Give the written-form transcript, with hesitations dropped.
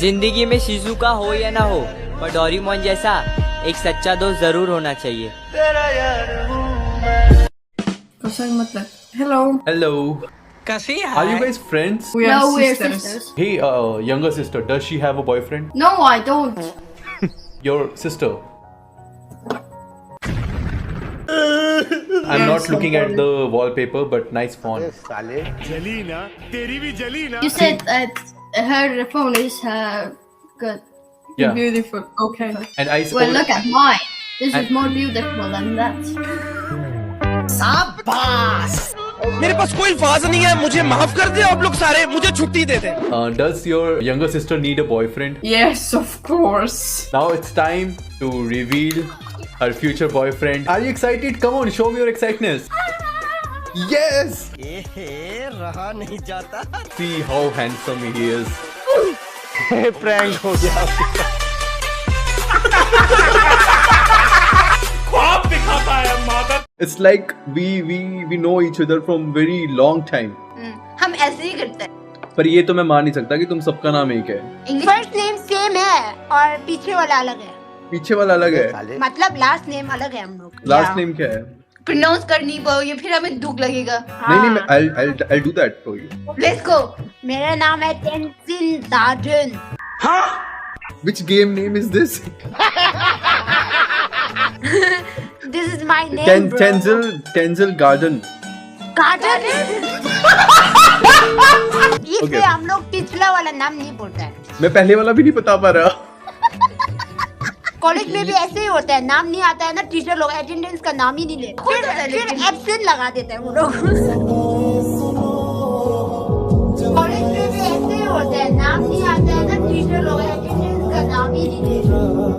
जिंदगी में शिजुका हो या ना हो, पर डोरेमोन जैसा एक सच्चा दोस्त जरूर होना चाहिए। मतलब hello. Hello. Kasi, Are you guys friends? We are No, we're sisters. sisters. Hey, younger sister, does she have a boyfriend? No, I don't. Your sister. I'm not looking at the wallpaper, but nice font. You said that her phone is good. Yeah. Beautiful. Okay. And I Well, look at mine. This is And- more beautiful than that. मेरे पास कोई अल्फाज नहीं है, मुझे माफ कर दे आप लोग सारे, मुझे छुट्टी दे दे। does your younger sister need a boyfriend? Yes, of course. Now it's time to reveal her future boyfriend. Are you excited? Come on, show me your excitedness. Yes! रहा नहीं जाता। See how handsome he is. Prank हो गया। ख्वाब दिखाता है मादर। It's like we know each other from very long time. हम ऐसे ही करते हैं। पर ये तो मैं मान नहीं सकता कि तुम सबका नाम एक है। फर्स्ट नेम सेम है और पीछे वाला अलग है, पीछे वाला अलग है। मतलब लास्ट नेम अलग है हम लोग। लास्ट नेम क्या है? प्रोनाउंस कर नहीं पाओगे, फिर हमें दुख लगेगा। नहीं मैं I'll do that for you. Let's go. मेरा नाम है टेंसिन दार्जन। Which game name is this? This is my name. Tenzel Garden. Garden. इससे हम लोग पिछला वाला नाम नहीं बोलते हैं। मैं पहले वाला भी नहीं बता पा रहा। कॉलेज में भी ऐसे ही होता है, नाम नहीं आता है ना, टीचर लोग अटेंडेंस का नाम ही नहीं लेते, फिर एब्सेंट लगा देते हैं वो लोग। कॉलेज में भी ऐसे ही होता है, नाम नहीं आता है ना, टीचर लोग अटेंडेंस का नाम ही नहीं लेते।